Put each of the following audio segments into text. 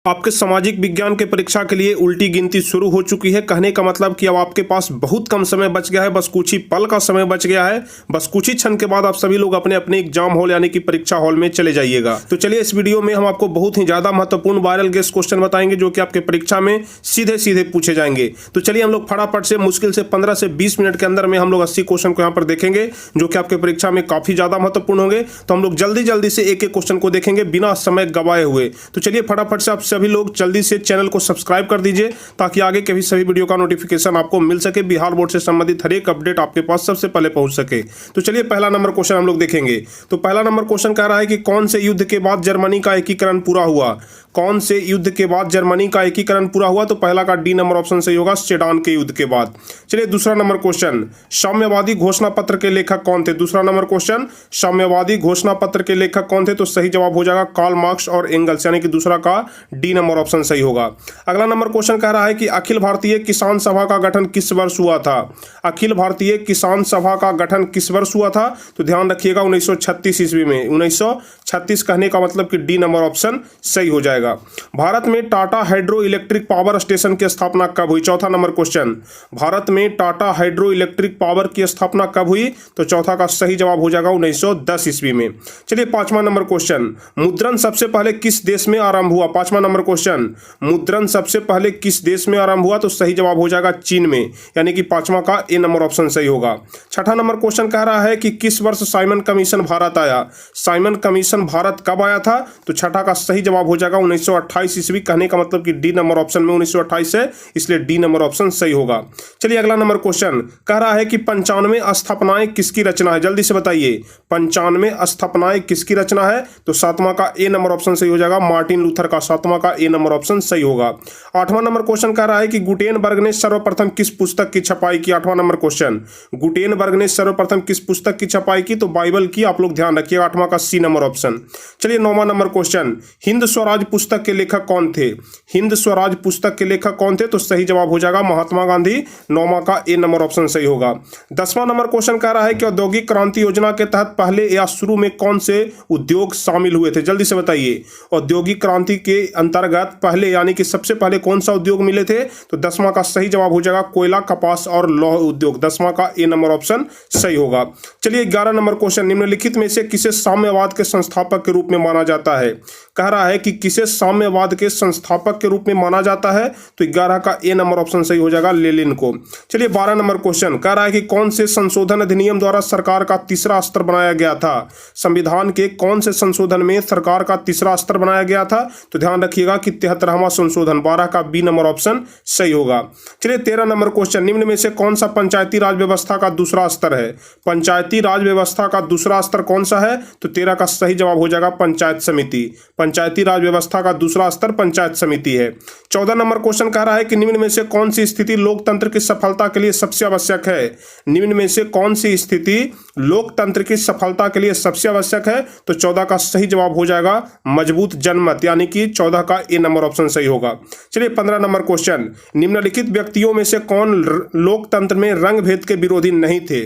आपके सामाजिक विज्ञान के परीक्षा के लिए उल्टी गिनती शुरू हो चुकी है। कहने का मतलब कि अब आपके पास बहुत कम समय बच गया है, बस कुछ ही पल का समय बच गया है। बस कुछ ही क्षण के बाद आप सभी लोग अपने अपने एग्जाम हॉल यानी कि परीक्षा हॉल में चले जाइएगा। तो चलिए इस वीडियो में हम आपको बहुत ही ज्यादा महत्वपूर्ण वायरल गेस क्वेश्चन बताएंगे जो कि आपके परीक्षा में सीधे सीधे पूछे जाएंगे। तो चलिए हम लोग फटाफट से मुश्किल से 15 से 20 मिनट के अंदर में हम लोग 80 क्वेश्चन को यहाँ पर देखेंगे जो कि आपके परीक्षा में काफी ज्यादा महत्वपूर्ण होंगे। तो हम लोग जल्दी जल्दी से एक एक क्वेश्चन को देखेंगे बिना समय गवाए हुए। तो चलिए फटाफट से आप सभी लोग जल्दी से चैनल को सब्सक्राइब कर दीजिए ताकि आगे के भी सभी वीडियो का नोटिफिकेशन आपको मिल सके, बिहार बोर्ड से संबंधित हर एक अपडेट आपके पास सबसे पहले पहुंच सके। तो चलिए पहला नंबर क्वेश्चन हम लोग देखेंगे। तो पहला नंबर क्वेश्चन कह रहा है कि कौन से युद्ध के बाद जर्मनी का एकीकरण पूरा हुआ? कौन से युद्ध के बाद जर्मनी का एकीकरण पूरा हुआ? तो पहला का डी नंबर ऑप्शन सही होगा, सेडान के युद्ध के बाद। चलिए दूसरा नंबर क्वेश्चन, साम्यवादी घोषणा पत्र के लेखक कौन थे? दूसरा नंबर क्वेश्चन, साम्यवादी घोषणा पत्र के लेखक कौन थे? तो सही जवाब हो जाएगा कार्ल मार्क्स और एंगल्स, यानी कि दूसरा का डी नंबर ऑप्शन सही होगा। अगला नंबर क्वेश्चन कह रहा है कि अखिल भारतीय किसान सभा का गठन किस वर्ष हुआ था? अखिल भारतीय किसान सभा का गठन किस वर्ष हुआ था? तो ध्यान रखिएगा 1936 ईस्वी में। 1936 कहने का मतलब कि डी नंबर ऑप्शन सही हो जाएगा। भारत में Tata hydro electric power station की स्थापना कब हुई? चौथा नंबर क्वेश्चन, भारत में टाटा हाइड्रो इलेक्ट्रिक पावर की स्थापना कब हुई? तो चौथा का सही जवाब हो जाएगा 1910 ईस्वी में। चलिए पांचवा नंबर क्वेश्चन, मुद्रण सबसे पहले किस देश में आरंभ हुआ? पांचवा नंबर क्वेश्चन, मुद्रण सबसे पहले किस देश में आरंभ हुआ? तो सही जवाब हो जाएगा चीन में, यानी कि पांचवा का ए नंबर ऑप्शन सही होगा। छठा नंबर क्वेश्चन कह रहा है कि किस वर्ष साइमन कमीशन भारत आया? साइमन कमीशन भारत कब आया था? तो छठा का सही जवाब हो जाएगा 1928 ईस्वी। कहने का मतलब कि डी नंबर ऑप्शन में 1928 है, इसलिए डी नंबर ऑप्शन सही होगा। चलिए अगला नंबर क्वेश्चन कह रहा है कि 95 स्थापनाएं किसकी रचना है? जल्दी से बताइए 95 स्थापनाएं किसकी रचना है? तो सातवां का ए नंबर ऑप्शन सही हो जाएगा, मार्टिन लूथर का। सातवां का ए नंबर ऑप्शन सही होगा। आठवां नंबर क्वेश्चन कह रहा है कि गुटेनबर्ग ने सर्वप्रथम किस पुस्तक की छपाई की? आठवां नंबर क्वेश्चन, गुटेनबर्ग ने सर्वप्रथम किस पुस्तक की छपाई की? तो बाइबल की। आप लोग ध्यान रखिए, आठवां का सी नंबर ऑप्शन। चलिए नौवां नंबर क्वेश्चन, हिंद स्वराज पुस्तक के लेखक कौन थे? हिंद स्वराज पुस्तक के लेखक कौन थे? तो सही जवाब हो जाएगा महात्मा गांधी। नौवां का ए नंबर ऑप्शन सही होगा। 10वां नंबर क्वेश्चन कह रहा है कि औद्योगिक क्रांति योजना के तहत पहले या शुरू में कौन से उद्योग शामिल हुए थे? जल्दी से बताइए, औद्योगिक क्रांति के अंतर्गत पहले यानी कि सबसे पहले कौन सा उद्योग मिले थे? तो 10वां का सही जवाब हो जाएगा कोयला, कपास और लौह उद्योग। 10वां का ए नंबर ऑप्शन सही होगा। चलिए 11 नंबर क्वेश्चन, निम्नलिखित में से किसे साम्यवाद के संस्थापक के रूप में माना जाता है? कह रहा है कि किसे साम्यवाद के संस्थापक के रूप में माना जाता है? तो 11 का ए नंबर ऑप्शन सही हो जाएगा, लेनिन को। चलिए 12 नंबर क्वेश्चन कह रहा है कि कौन से संशोधन अधिनियम द्वारा सरकार का तीसरा स्तर बनाया गया था? संविधान के कौन से संशोधन में सरकार का तीसरा स्तर बनाया गया था? तो ध्यान रखिएगा कि 73वां संशोधन। 12 का बी नंबर ऑप्शन सही होगा। चलिए 13 नंबर क्वेश्चन, निम्न में से कौन सा पंचायती राज व्यवस्था का दूसरा स्तर है? पंचायती राज व्यवस्था का दूसरा स्तर कौन सा है? तो 13 का सही जवाब हो जाएगा पंचायत समिति। पंचायती राज व्यवस्था का दूसरा स्तर पंचायत समिति है। 14 नंबर क्वेश्चन कह रहा है कि निम्न में से कौन सी स्थिति लोकतंत्र की सफलता के लिए सबसे आवश्यक है? निम्न में से कौन सी स्थिति लोकतंत्र की सफलता के लिए सबसे आवश्यक है? तो 14 का सही जवाब हो जाएगा मजबूत जनमत, यानी कि 14 का ए नंबर ऑप्शन सही होगा। चलिए 15 नंबर क्वेश्चन, निम्नलिखित व्यक्तियों में से कौन लोकतंत्र में रंग भेद के विरोधी नहीं थे?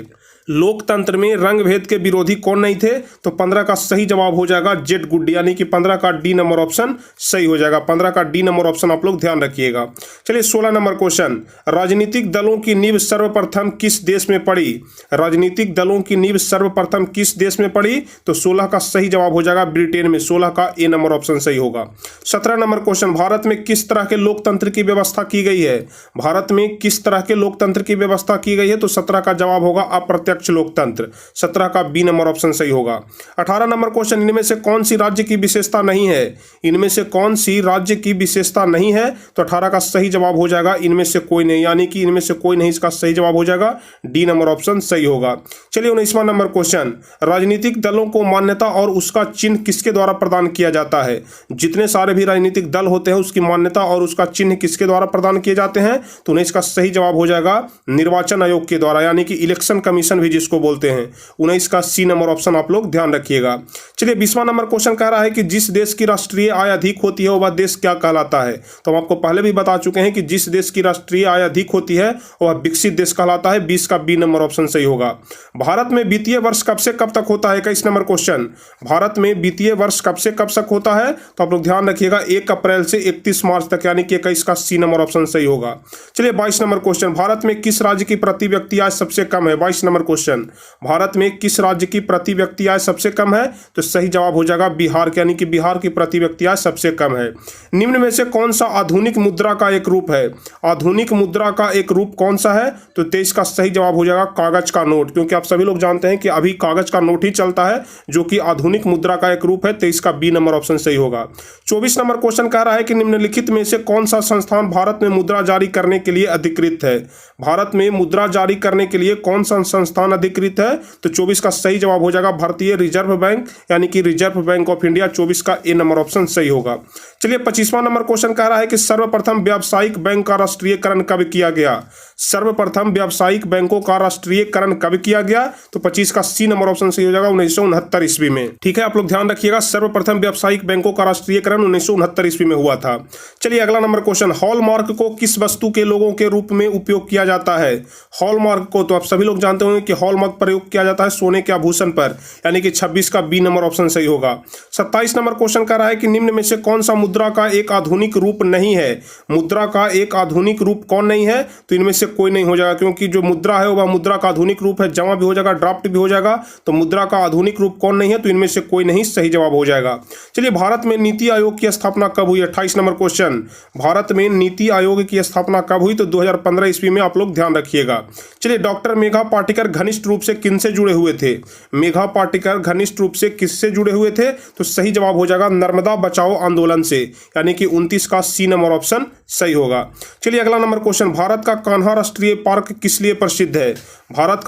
लोकतंत्र में रंग भेद के विरोधी कौन नहीं थे? तो 15 का सही जवाब हो जाएगा जेड गुड, यानी कि 15 का डी नंबर ऑप्शन सही हो जाएगा। 15 का डी नंबर ऑप्शन आप लोग ध्यान रखिएगा। चलिए 16 नंबर क्वेश्चन, राजनीतिक दलों की नींव सर्वप्रथम किस देश में पड़ी? राजनीतिक दलों की नींव सर्वप्रथम किस देश में पड़ी? तो 16 का सही जवाब हो जाएगा ब्रिटेन में। 16 का ए नंबर ऑप्शन सही होगा। 17 नंबर क्वेश्चन, भारत में किस तरह के लोकतंत्र की व्यवस्था की गई है? भारत में किस तरह के लोकतंत्र की व्यवस्था की गई है? तो 17 का जवाब होगा अप्रत्यक्ष लोकतंत्र। 17 का बी नंबर ऑप्शन सही होगा। 18 नंबर क्वेश्चन, इनमें से कौन सी राज्य की विशेषता नहीं है? इनमें से कौन सी राज्य की विशेषता नहीं है? तो 18 का सही जवाब हो जाएगा इनमें से कोई नहीं, यानी कि इनमें से कोई नहीं, इसका सही जवाब हो जाएगा डी नंबर ऑप्शन सही होगा। चलिए 19वां नंबर क्वेश्चन, राजनीतिक दलों को मान्यता और उसका चिन्ह किसके द्वारा प्रदान किया जाता है? जितने सारे भी राजनीतिक दल होते हैं उसकी मान्यता और उसका चिन्ह किसके द्वारा प्रदान किए जाते हैं? तो 19 का सही जवाब हो जाएगा निर्वाचन आयोग के द्वारा, यानी कि इलेक्शन कमीशन भी जिसको बोलते हैं। 19 का सी नंबर ऑप्शन आप लोग ध्यान रखिएगा। चलिए 20वां नंबर क्वेश्चन कह रहा है कि जिस देश की राष्ट्रीय आय अधिक होती है वह देश क्या कहलाता है। तो हम आपको पहले भी बता चुके हैं कि जिस देश की राष्ट्रीय आय अधिक होती है वह विकसित देश कहलाता है। 20 का बी नंबर ऑप्शन सही होगा। भारत में वित्तीय वर्ष कब से कब तक होता है। 21 नंबर क्वेश्चन, भारत में वित्तीय वर्ष कब से कब तक होता है। तो आप लोग ध्यान रखिएगा 1 अप्रैल से 31 मार्च तक, यानी कि 21 का सी नंबर ऑप्शन सही होगा। चलिए 22 नंबर क्वेश्चन, भारत में किस राज्य की प्रति व्यक्ति आय सबसे कम है। 22 नंबर क्वेश्चन, भारत में किस राज्य की प्रति व्यक्ति आय सबसे कम है। तो सही जवाब हो जाएगा बिहार, यानी कि बिहार की प्रति व्यक्ति आय सबसे कम है। निम्न में से कौन सा आधुनिक मुद्रा का एक रूप है। आधुनिक मुद्रा का एक रूप कौन सा है। तो 23 का सही जवाब हो जाएगा कागज का नोट, क्योंकि आप सभी लोग जानते हैं कि अभी कागज का नोट ही चलता है जो कि आधुनिक मुद्रा का एक रूप है। 23 का बी नंबर ऑप्शन सही होगा। 24 नंबर क्वेश्चन कह रहा है कि निम्नलिखित में से कौन सा संस्थान भारत में मुद्रा जारी करने के लिए अधिकृत है। भारत में मुद्रा जारी करने के लिए कौन सा संस्थान अधिकृत है। तो 24 का सही जवाब हो जाएगा भारतीय रिजर्व बैंक, यानी कि रिजर्व बैंक ऑफ इंडिया। 24 का ए नंबर ऑप्शन सही होगा। चलिए 25वां नंबर क्वेश्चन कह रहा है कि सर्वप्रथम व्यावसायिक बैंक का राष्ट्रीयकरण कब किया गया। सर्वप्रथम व्यावसायिक बैंकों का राष्ट्रीयकरण कब किया गया। तो 25 का सी नंबर ऑप्शन सही हो जाएगा 1969 ईस्वी में। ठीक है, आप लोग ध्यान रखिएगा सर्वप्रथम व्यावसायिक बैंकों का राष्ट्रीयकरण 1969 ईस्वी में हुआ था। चलिए अगला नंबर क्वेश्चन, हॉलमार्क को किस वस्तु के लोगों के रूप में उपयोग किया जाता है। हॉलमार्क को तो आप सभी लोग जानते होंगे कि हॉलमार्क प्रयोग किया जाता है सोने के आभूषण पर, यानी कि 26 का बी नंबर ऑप्शन सही होगा। 27 नंबर क्वेश्चन कह रहा है कि निम्न में से कौन सा मुद्रा का एक आधुनिक रूप नहीं है। मुद्रा का एक आधुनिक रूप कौन नहीं है। तो इनमें से कोई नहीं हो जाएगा, क्योंकि जो मुद्रा है वह मुद्रा का आधुनिक रूप है। जमा भी हो जाएगा, ड्राफ्ट भी हो जाएगा, तो मुद्रा का आधुनिक रूप कौन नहीं है। तो इनमें से कोई नहीं सही जवाब हो जाएगा। चलिए भारत में नीति आयोग की स्थापना कब हुई। 28 नंबर क्वेश्चन, भारत में नीति आयोग की स्थापना कब हुई। तो 2015 ईस्वी में, आप लोग ध्यान रखिएगा। चलिए डॉक्टर मेघा पाटेकर घनिष्ठ रूप से किनसे जुड़े हुए थे। मेघा पाटेकर घनिष्ठ रूप से किससे जुड़े हुए थे। तो सही जवाब हो जाएगा नर्मदा बचाओ आंदोलन से, यानी कि 29 का सी नंबर ऑप्शन सही होगा। चलिए अगला नंबर क्वेश्चन, भारत का कान्हा राष्ट्रीय पार्क किस लिए प्रसिद्ध है। भारत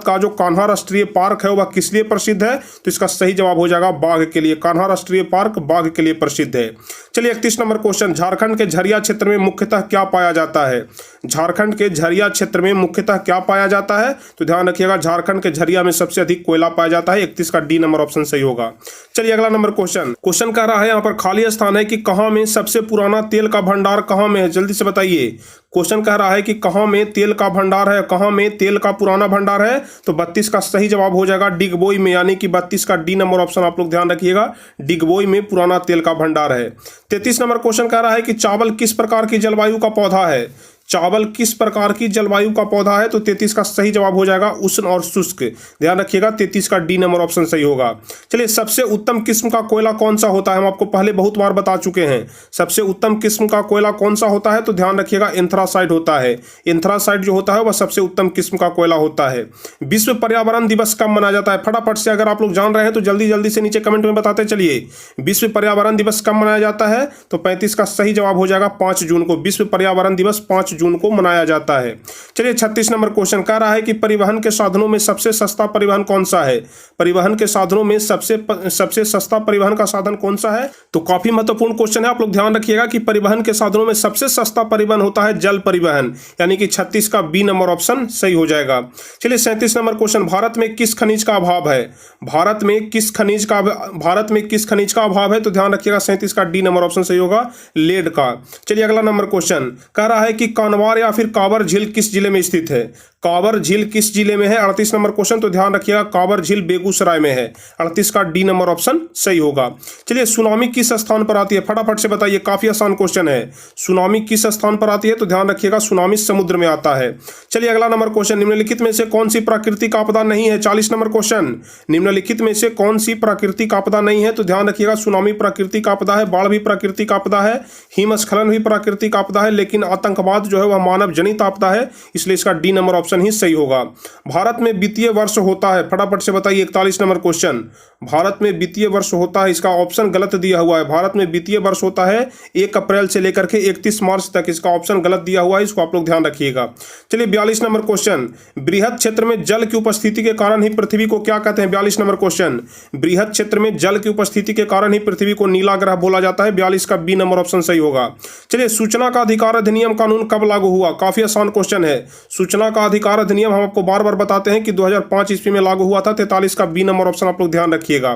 का जो कान्हा राष्ट्रीय पार्क है वह किस लिए प्रसिद्ध है। तो इसका सही जवाब हो जाएगा बाघ के लिए। कान्हा राष्ट्रीय पार्क बाघ के लिए प्रसिद्ध है। चलिए 31 नंबर क्वेश्चन, झारखंड के झरिया क्षेत्र में मुख्यतः क्या पाया जाता है। झारखंड के झरिया क्षेत्र में मुख्यतः क्या पाया जाता है। तो ध्यान रखिएगा झारखंड के झरिया में सबसे अधिक कोयला पाया जाता है। 31 का डी नंबर ऑप्शन सही होगा। चलिए अगला नंबर क्वेश्चन कह रहा है यहाँ पर खाली स्थान है कि कहाँ में सबसे पुराना तेल का भंडार कहाँ में है। जल्दी से बताइए। क्वेश्चन कह रहा है कि कहाँ में तेल का भंडार है, कहाँ में तेल का पुराना भंडार है। तो 32 का सही जवाब हो जाएगा डिगबोई में, यानी कि 32 का डी नंबर ऑप्शन आप लोग ध्यान रखिएगा। डिगबोई में पुराना तेल का भंडार है। 33 नंबर क्वेश्चन कह रहा है कि चावल किस प्रकार की जलवायु का पौधा है। चावल किस प्रकार की जलवायु का पौधा है। तो 33 का सही जवाब हो जाएगा उष्ण और शुष्क। ध्यान रखिएगा 33 का डी नंबर ऑप्शन सही होगा। चलिए सबसे उत्तम किस्म का कोयला कौन सा होता है। हम आपको पहले बहुत बार बता चुके हैं सबसे उत्तम किस्म का कोयला कौन सा होता है। तो ध्यान रखिएगा एंथ्रासाइड होता है। एंथ्रासाइड जो होता है वह सबसे उत्तम किस्म का कोयला होता है। विश्व पर्यावरण दिवस कब मनाया जाता है। फटाफट से अगर आप लोग जान रहे हैं तो जल्दी जल्दी से नीचे कमेंट में बताते चलिए। विश्व पर्यावरण दिवस कब मनाया जाता है। तो 35 का सही जवाब हो जाएगा 5 जून को। विश्व पर्यावरण दिवस 5 जून को मनाया जाता है। चलिए 36 नंबर क्वेश्चन कह रहा है कि परिवहन के साधनों में सबसे सस्ता परिवहन कौन सा है। परिवहन के साधनों में सबसे सस्ता परिवहन का साधन कौन सा है। तो काफी महत्वपूर्ण क्वेश्चन है, आप लोग ध्यान रखिएगा कि परिवहन के साधनों में सबसे सस्ता परिवहन होता है जल परिवहन, यानी कि 36 का बी नंबर ऑप्शन सही हो जाएगा। चलिए 37 नंबर क्वेश्चन, भारत में किस खनिज का अभाव है। भारत में किस खनिज का अभाव है। तो ध्यान रखिएगा 37 का डी नंबर ऑप्शन सही होगा लेड का। चलिए अगला नंबर क्वेश्चन कह रहा है कि कानवार या फिर कांवर झील किस जिले में स्थित है। कांवर झील किस जिले में है। 38 नंबर क्वेश्चन, तो ध्यान रखिएगा कांवर झील बेगूसराय में है। 38 का डी नंबर ऑप्शन सही होगा। चलिए सुनामी किस स्थान पर आती है। फटाफट से बताइए, काफी आसान क्वेश्चन है। सुनामी किस स्थान पर आती है। तो ध्यान रखिएगा सुनामी समुद्र में आता है। चलिए अगला नंबर क्वेश्चन, निम्नलिखित में से कौन सी प्राकृतिक आपदा नहीं है। 40 नंबर क्वेश्चन, निम्नलिखित में से कौन सी प्राकृतिक आपदा नहीं है। तो ध्यान रखिएगा सुनामी प्राकृतिक आपदा है, बाढ़ भी प्राकृतिक आपदा है, हिमस्खलन भी प्राकृतिक आपदा है, लेकिन आतंकवाद जो है वह मानव जनित आपदा है, इसलिए इसका डी नंबर ऑप्शन ही सही होगा। भारत में वित्तीय वर्ष होता है। फटाफट से बताइए 41 नंबर क्वेश्चन, भारत में वित्तीय वर्ष होता है, इसका ऑप्शन गलत दिया हुआ है। भारत में वित्तीय वर्ष होता है 1 अप्रैल से लेकर के 31 मार्च तक, इसका ऑप्शन गलत दिया हुआ है, इसको आप लोग ध्यान रखिएगा। चलिए 42 नंबर क्वेश्चन, बृहद क्षेत्र में जल की उपस्थिति के कारण ही पृथ्वी को क्या कहते हैं। 42 नंबर क्वेश्चन, बृहद क्षेत्र में जल की उपस्थिति के कारण ही पृथ्वी को नीला ग्रह बोला जाता है। 42 का बी नंबर ऑप्शन सही होगा। चलिए सूचना का अधिकार अधिनियम कानून कब लागू हुआ। काफी आसान क्वेश्चन है। सूचना का अधिकार अधिनियम हम आपको बार बार बताते हैं कि 2005 ईस्वी में लागू हुआ था। 43 का बी नंबर ऑप्शन आप लोग ध्यान रखिएगा।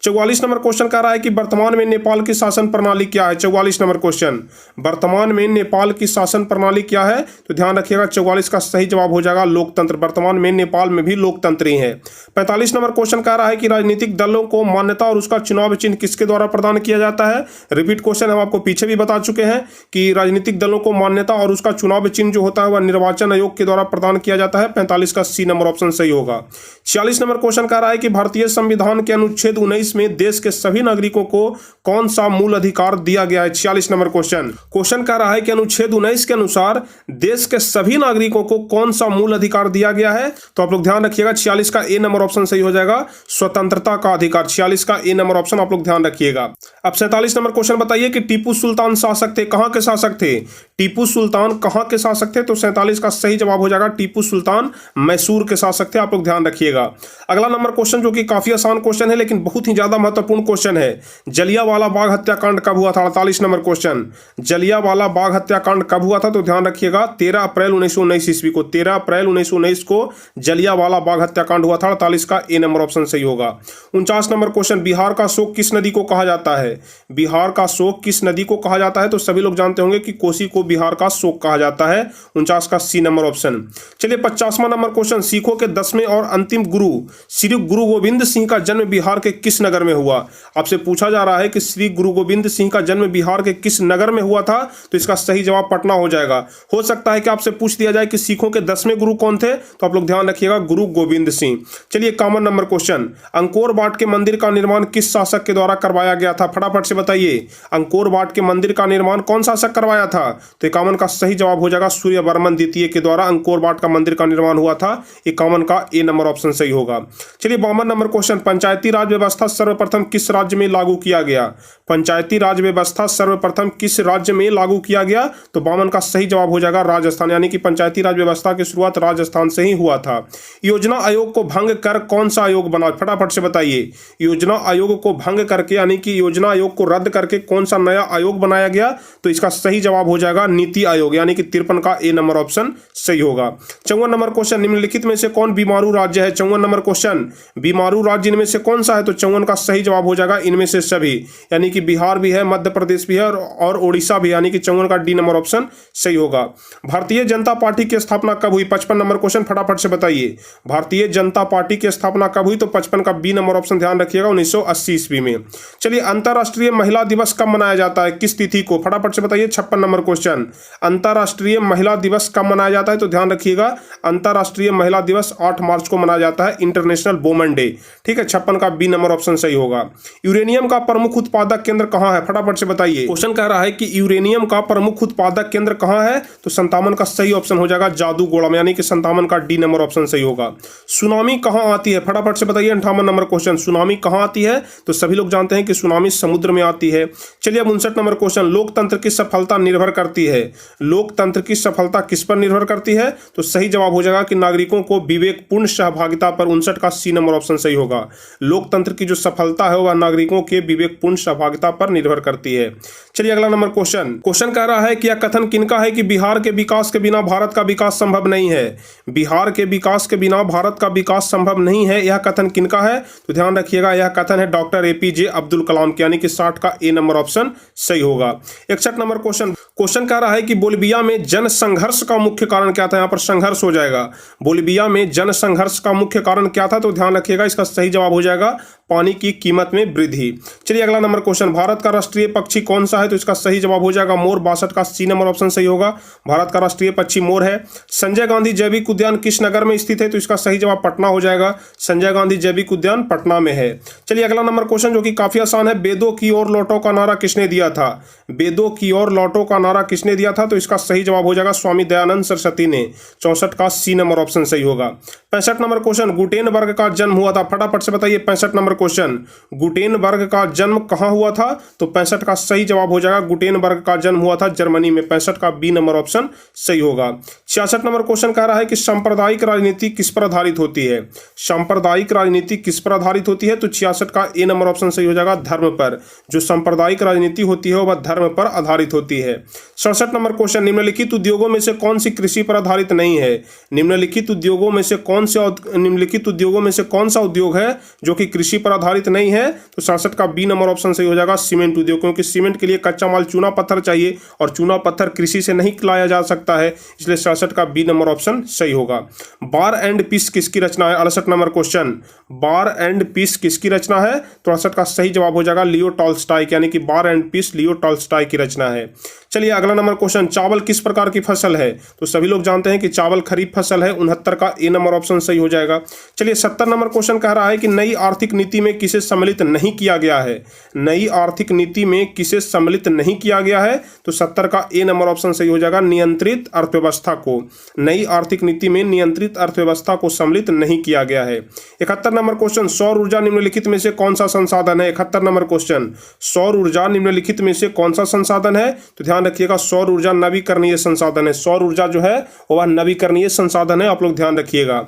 44 नंबर क्वेश्चन कह रहा है कि वर्तमान में नेपाल की शासन प्रणाली क्या है। 44 नंबर क्वेश्चन, वर्तमान में नेपाल की शासन प्रणाली क्या है, तो ध्यान रखिएगा 44 का सही जवाब हो जाएगा लोकतंत्र। वर्तमान में नेपाल में भी लोकतंत्र ही है। 45 नंबर क्वेश्चन कह रहा है कि राजनीतिक दलों को मान्यता और उसका चुनाव चिन्ह किसके द्वारा प्रदान किया जाता है। रिपीट क्वेश्चन हम आपको पीछे भी बता चुके हैं कि राजनीतिक दलों को मान्यता और उसका चुनाव चिन्ह जो होता है वह निर्वाचन आयोग के द्वारा प्रदान किया जाता है। 45 का सी नंबर ऑप्शन सही होगा। 46 नंबर क्वेश्चन कह रहा है कि भारतीय संविधान के अनुच्छेद 19 में देश के सभी नागरिकों को कौन सा मूल अधिकार दिया गया है। 46 नंबर क्वेश्चन कह रहा है कि अनुच्छेद 19 के अनुसार देश के सभी नागरिकों को कौन सा मूल अधिकार दिया गया है, तो आप लोग ध्यान रखिएगा 46 का ए नंबर ऑप्शन सही हो जाएगा, स्वतंत्रता का अधिकार। 46 का ए नंबर ऑप्शन आप लोग ध्यान रखिएगा। अब 47 नंबर क्वेश्चन बताइए कि टीपू सुल्तान शासक थे, कहां के शासक थे। टीपू सुल्तान कहां के शासक थे, तो 47 का सही जवाब हो जाएगा टीपू सुल्तान मैसूर के शासक थे। आप लोग ध्यान रखिएगा। अगला नंबर क्वेश्चन जो कि काफी आसान क्वेश्चन है लेकिन बहुत ही ज्यादा महत्वपूर्ण क्वेश्चन है, जलियांवाला बाग हत्याकांड कब हुआ था। 48 नंबर क्वेश्चन, जलियांवाला बाग हत्याकांड कब हुआ था, तो ध्यान रखिएगा 13 अप्रैल 1919 ईस्वी को। 13 अप्रैल 1919 को जलियांवाला बाग हत्याकांड हुआ था। 48 का ए नंबर ऑप्शन सही होगा। 49 नंबर क्वेश्चन, बिहार का शोक किस नदी को कहा जाता है। बिहार का शोक किस नदी को कहा जाता है, तो सभी लोग जानते होंगे कि कोसी को बिहार का शोक कहा जाता है। 49 का सी नंबर ऑप्शन। चलिए 50वां नंबर क्वेश्चन, सिखों के 10वें और अंतिम गुरु श्री गुरु गोविंद सिंह का जन्म बिहार के किस नगर में हुआ। आपसे पूछा जा रहा है कि श्री गुरु गोविंद सिंह का जन्म बिहार के किस नगर में हुआ था, तो इसका सही जवाब पटना हो जाएगा। हो सकता है कि आपसे पूछ दिया जाए कि सिखों के 10वें गुरु कौन थे, तो आप लोग ध्यान रखिएगा गुरु गोविंद सिंह। चलिए 51 नंबर क्वेश्चन, अंकोर वाट के मंदिर का निर्माण किस शासक के द्वारा करवाया गया था। फटाफट से बताइए, अंकोर वाट के मंदिर का निर्माण कौन शासक करवाया था, तो 51 का सही जवाब हो जाएगा सूर्यवर्मन द्वितीय के द्वारा अंकोर वाट का मंदिर का निर्माण हुआ था। 51 का ए नंबर ऑप्शन सही होगा। चलिए 52 नंबर क्वेश्चन, पंचायती राज व्यवस्था सर्वप्रथम किस राज्य में लागू किया गया। पंचायती राज व्यवस्था सर्वप्रथम किस राज्य में लागू किया गया, तो 52 का सही जवाब हो जाएगा राजस्थान, यानी कि पंचायती राज व्यवस्था की शुरुआत राजस्थान से ही हुआ था। योजना आयोग को भंग कर कौन सा आयोग बना, फटाफट से बताइए। योजना आयोग को भंग करके यानी कि योजना आयोग को रद्द करके कौन सा नया आयोग बनाया गया, तो इसका सही जवाब हो जाएगा नीति आयोग, यानी कि 53 का ए नंबर ऑप्शन सही होगा। 54 नंबर क्वेश्चन, निम्नलिखित में से कौन बीमारू राज्य है। 54 नंबर क्वेश्चन, बीमारू राज्य इनमें से कौन सा है, तो 54 का सही जवाब हो जाएगा इनमें से सभी, यानी कि बिहार भी है, मध्य प्रदेश भी है और ओडिशा भी, यानी कि 54 का डी नंबर ऑप्शन सही होगा। भारतीय जनता पार्टी की स्थापना कब हुई। 55 नंबर क्वेश्चन, फटाफट से बताइए भारतीय जनता पार्टी की स्थापना कब हुई, तो 55 का बी नंबर ऑप्शन ध्यान रखिएगा 1980 ईस्वी में। चलिए अंतर्राष्ट्रीय महिला दिवस कब मनाया जाता है, किस तिथि को, फटाफट से बताइए। 56 नंबर क्वेश्चन, अंतर्राष्ट्रीय महिला दिवस कब मनाया जाता है, तो ध्यान रखिएगा अंतर्राष्ट्रीय महिला दिवस 8 मार्च को मनाया जाता है, इंटरनेशनल वुमेन डे। ठीक है, 56 का बी नंबर ऑप्शन सही होगा। यूरेनियम का प्रमुख उत्पादक केंद्र कहां है, फटाफट से बताइए। क्वेश्चन कह रहा है कि यूरेनियम का प्रमुख उत्पादक केंद्र कहां है, तो 57 का सही ऑप्शन हो जाएगा जादूगोड़ा में, यानी कि 57 का डी नंबर ऑप्शन सही होगा। सुनामी कहां आती है, फटाफट से बताइए। 58 नंबर क्वेश्चन, सुनामी कहां आती है, तो सभी लोग जानते हैं कि सुनामी समुद्र में आती है। चलिए अब 59 नंबर क्वेश्चन, लोकतंत्र की सफलता निर्भर करती है। लोकतंत्र की सफलता किस पर निर्भर करती है, तो सही जवाब हो जाएगा कि नागरिकों को विवेकपूर्ण सहभागिता पर। 59 का सी नंबर ऑप्शन सही होगा। लोकतंत्र की जो सफलता है वह नागरिकों के विवेकपूर्ण सहभागिता पर निर्भर करती है। चलिए अगला नंबर क्वेश्चन कह रहा है कि यह कथन किनका है कि बिहार के विकास के बिना भारत का विकास संभव नहीं है। बिहार के विकास के बिना भारत का विकास संभव नहीं है, यह कथन किनका है, तो ध्यान रखिएगा यह कथन है डॉक्टर एपीजे अब्दुल कलाम के, यानी कि 60 का ए नंबर ऑप्शन सही होगा। 61 नंबर क्वेश्चन कह रहा है कि बोलिविया में जन संघर्ष का मुख्य कारण क्या था। यहाँ पर संघर्ष हो जाएगा, बोलिविया में जन संघर्ष का मुख्य कारण क्या था, तो ध्यान रखिएगा इसका सही जवाब हो जाएगा पानी की कीमत में वृद्धि। चलिए अगला नंबर क्वेश्चन, भारत का राष्ट्रीय पक्षी कौन सा है, तो इसका सही जवाब हो जाएगा मोर। 62 का सी नंबर ऑप्शन सही होगा। भारत का राष्ट्रीय पक्षी मोर है। संजय गांधी जैविक उद्यान किस नगर में स्थित है, तो इसका सही जवाब पटना हो जाएगा। संजय गांधी जैविक उद्यान पटना में है। चलिए अगला नंबर क्वेश्चन जो कि काफी आसान है, वेदों की ओर लौटो का नारा किसने दिया था। वेदों की ओर लौटो का नारा किसने दिया था, तो इसका सही जवाब हो जाएगा स्वामी दयानंद सरस्वती ने। 64 का सी नंबर ऑप्शन सही होगा। 65 नंबर क्वेश्चन, गुटेनबर्ग का जन्म हुआ था, फटाफट से बताइए। 65 नंबर क्वेश्चन, गुटेनबर्ग का जन्म कहाँ हुआ था? तो 65 का सही जवाब हो जाएगा गुटेनबर्ग का जन्म हुआ था जर्मनी में। 65 का बी नंबर ऑप्शन सही होगा। 66 नंबर क्वेश्चन कह रहा है कि सांप्रदायिक राजनीति किस पर आधारित होती है? सांप्रदायिक राजनीति किस पर आधारित होती है? तो 66 का ए नंबर ऑप्शन सही हो जाएगा धर्म पर। जो सांप्रदायिक राजनीति होती है वह धर्म पर आधारित होती है। 67 नंबर क्वेश्चन, निम्नलिखित उद्योगों में से कौन सी कृषि पर आधारित नहीं है? निम्नलिखित उद्योगों में से कौन सा उद्योग है जो कि कृषि पर आधारित नहीं है? तो 67 का बी नंबर ऑप्शन सही हो जाएगा सीमेंट उद्योग, क्योंकि सीमेंट के लिए कच्चा माल चूना पत्थर चाहिए और चूना पत्थर कृषि से नहीं लाया जा सकता है, इसलिए 67 का बी नंबर ऑप्शन सही होगा। बार एंड पीस किसकी रचना है? 68 number question, war and peace किसकी रचना है? तो 68 का सही जवाब हो जाएगा लियो टॉल्स्टॉय, यानी कि बार एंड पीस लियो टॉल्स्टॉय की रचना है। चलिए अगला नंबर क्वेश्चन, चावल किस प्रकार की फसल है? तो सभी लोग जानते हैं कि चावल खरीफ फसल है। 69 का ए नंबर ऑप्शन सही हो जाएगा। चलिए 70 नंबर क्वेश्चन कह रहा है कि नई आर्थिक नीति में किसे सम्मिलित नहीं किया गया है? नई आर्थिक नीति में किसे सम्मिलित नहीं किया गया है? तो 70 का ए नंबर ऑप्शन सही हो जाएगा नियंत्रित अर्थव्यवस्था को। नई आर्थिक नीति में नियंत्रित अर्थव्यवस्था को सम्मिलित नहीं किया गया है। 71 नंबर क्वेश्चन, सौर ऊर्जा निम्नलिखित में से कौन सा संसाधन है? 71 नंबर क्वेश्चन, सौर ऊर्जा निम्नलिखित में से कौन सा संसाधन है? तो ध्यान रखिएगा सौर ऊर्जा नवीकरणीय संसाधन है। सौर ऊर्जा जो है वह नवीकरणीय संसाधन है, आप लोग ध्यान रखिएगा।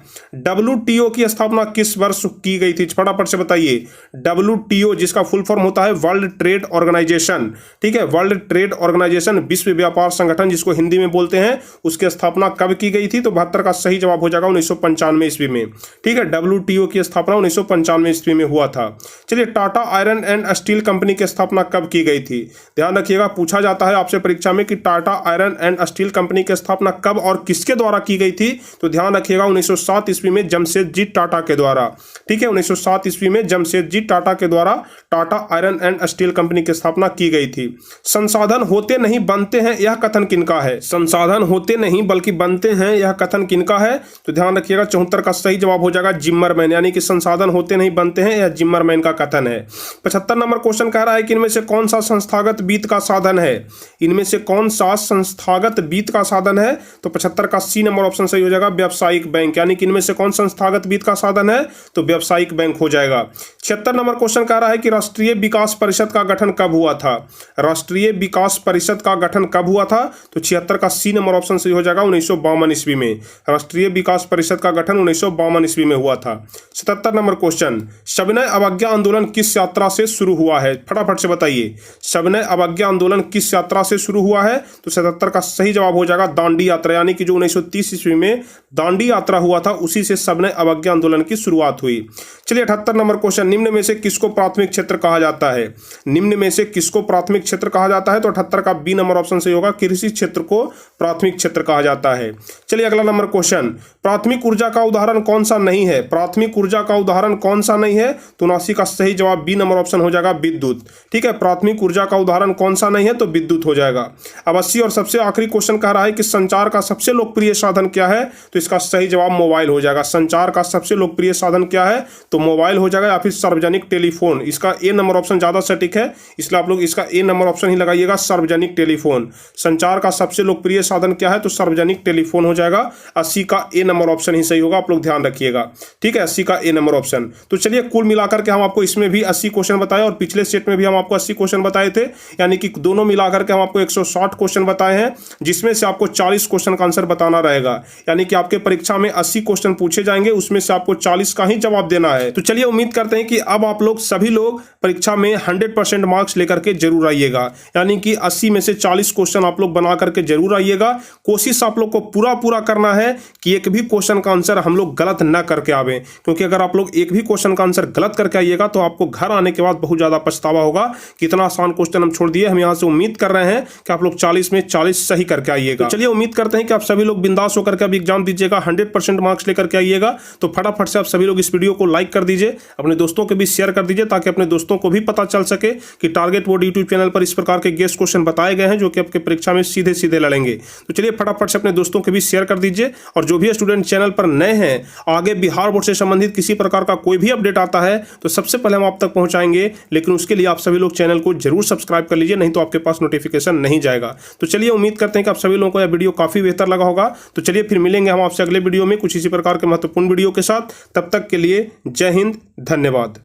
WTO की स्थापना किस वर्ष की गई थी? फटाफट से बताइए। WTO जिसका फुल फॉर्म होता है वर्ल्ड ट्रेड ऑर्गेनाइजेशन, ठीक है, वर्ल्ड ट्रेड ऑर्गेनाइजेशन, विश्व व्यापार संगठन जिसको हिंदी में बोलते हैं, उसकी स्थापना कब की गई थी? तो 72 का सही जवाब हो जाएगा 1995 ईस्वी में। ठीक है, WTO की स्थापना 1995 ईस्वी में हुआ था। चलिए Tata iron and steel company की स्थापना कब की गई थी? ध्यान रखिएगा, पूछा जाता है आपसे परीक्षा में कि Tata iron and steel company की स्थापना कब और किसके द्वारा की गई थी? तो ध्यान रखिएगा 1907 ईस्वी में जमशेदजी टाटा के द्वारा। ठीक है, 1907 ईस्वी में जमशेदजी टाटा के द्वारा Tata iron and steel company की स्थापना की गई थी। संसाधन होते नहीं बनते हैं, यह कथन किनका है? संसाधन होते नहीं बल्कि बनते हैं, यह कथन किनका है? तो ध्यान रखिएगा 74 का सही जवाब हो जाएगा जिम्मरमैन, यानी कि संसाधन होते नहीं बनते हैं, यह जिम्मरमैन का कथन है। 75 नंबर क्वेश्चन कह रहा है कि इनमें से कौन सा संस्थागत वित्त का साधन है? इनमें से कौन सा संस्थागत वित्त का साधन है? तो 75 का सी नंबर ऑप्शन सही हो जाएगा व्यावसायिक बैंक, यानी कि इनमें से कौन संस्थागत वित्त का साधन है? तो व्यावसायिक बैंक हो जाएगा। 76 नंबर क्वेश्चन कह रहा है कि राष्ट्रीय विकास परिषद का गठन कब हुआ था? राष्ट्रीय विकास परिषद का गठन कब हुआ था? तो 76 का सी नंबर ऑप्शन सही हो जाएगा 1952 ईस्वी में। राष्ट्रीय विकास परिषद का गठन 1952 ईस्वी में हुआ था। 77 नंबर क्वेश्चन, सविनय अवज्ञा आंदोलन किस यात्रा से शुरू हुआ है? फटाफट से बताइए, सविनय अवज्ञा आंदोलन किस यात्रा से शुरू हुआ है? तो 77 का सही जवाब हो जाएगा दांडी यात्रा, यानी कि जो 1930 ईस्वी में दांडी यात्रा हुआ था उसी से सविनय अवज्ञा आंदोलन की शुरुआत हुई। चलिए 78 नंबर क्वेश्चन, निम्न में से किसको प्राथमिक क्षेत्र कहा जाता है? निम्न में से किसको प्राथमिक क्षेत्र कहा जाता है? तो 78 का बी नंबर ऑप्शन सही होगा, कृषि क्षेत्र को प्राथमिक क्षेत्र कहा जाता है। चलिए अगला नंबर क्वेश्चन, प्राथमिक ऊर्जा का उदाहरण कौन सा नहीं है? प्राथमिक ऊर्जा का उदाहरण कौन सा नहीं है? तो 79 का सही जवाब बी नंबर ऑप्शन हो जाएगा विद्युत। ठीक है, प्राथमिक ऊर्जा का उदाहरण कौन सा नहीं है? तो विद्युत हो जाएगा। अब 80 और सबसे आखिरी क्वेश्चन कह रहा है कि संचार का सबसे लोकप्रिय साधन क्या है? तो इसका सही जवाब मोबाइल हो जाएगा। संचार का सबसे लोकप्रिय साधन क्या है? तो मोबाइल हो जाएगा, या फिर सार्वजनिक टेलीफोन। इसका ए नंबर ऑप्शन ज्यादा सटीक है, इसलिए आप लोग इसका ए नंबर ऑप्शन ही लगाइएगा, सार्वजनिक टेलीफोन। संचार का सबसे लोकप्रिय साधन क्या है? तो सार्वजनिक टेलीफोन हो जाएगा। 80 का ए नंबर ऑप्शन ही सही होगा, आप लोग ध्यान रखिएगा। ठीक है, 80 का ए नंबर ऑप्शन। तो चलिए कुल मिलाकर के हम आपको इसमें भी 80 क्वेश्चन बताए और पिछले सेट में भी हम आपको 80 क्वेश्चन बताए थे, यानी कि दोनों मिलाकर के हम आपको 160 क्वेश्चन बताए हैं, जिसमें से आपको 40 क्वेश्चन का आंसर बताना रहेगा। यानी कि आपके परीक्षा में 80 क्वेश्चन पूछे जाएंगे, उसमें से आपको 40 का ही जवाब देना है। तो चलिए उम्मीद करते हैं कि अब आप लोग सभी लोग परीक्षा में 100% मार्क्स लेकर के जरूर आइएगा, यानी कि 80 में से 40 क्वेश्चन आप लोग बना करके जरूर आइएगा। कोशिश आप लोग को पूरा करना है कि एक भी क्वेश्चन का आंसर हम लोग गलत ना करके आवे, क्योंकि अगर आप लोग एक भी क्वेश्चन का आंसर गलत करके आइएगा तो आपको घर आने के बाद बहुत ज्यादा पछतावा होगा। कितना आसान क्वेश्चन हम छोड़ दिए। हम यहाँ से उम्मीद कर रहे हैं कि आप लोग 40 में 40 सही करके आइएगा। तो चलिए उम्मीद करते हैं कि आप सभी लोग बिंदास होकर के अब एग्जाम दीजिएगा, 100% मार्क्स लेकर के आइएगा। तो फटाफट से आप सभी लोग इस वीडियो को लाइक कर दीजिए, अपने दोस्तों को भी शेयर कर दीजिए, ताकि अपने दोस्तों को भी पता चल सके कि टारगेट बोर्ड यूट्यूब चैनल पर इस प्रकार के गेस्ट क्वेश्चन बताए गए हैं जो कि आपके परीक्षा में सीधे सीधे लड़ेंगे। तो चलिए फटाफट से अपने दोस्तों को भी शेयर कर दीजिए। और जो भी स्टूडेंट चैनल पर नए हैं, आगे बिहार बोर्ड से संबंधित किसी प्रकार का कोई भी अपडेट आता है तो सबसे पहले हम आप तक पहुंचाएंगे, लेकिन उसके लिए आप सभी लोग चैनल को जरूर सब्सक्राइब कर लीजिए, नहीं तो आपके पास नोटिफिकेशन नहीं जाएगा। तो चलिए उम्मीद करते हैं कि आप सभी लोगों को यह वीडियो काफी बेहतर लगा होगा। तो चलिए फिर मिलेंगे हम आपसे अगले वीडियो में कुछ इसी प्रकार के महत्वपूर्ण वीडियो के साथ। तब तक के लिए जय हिंद, धन्यवाद।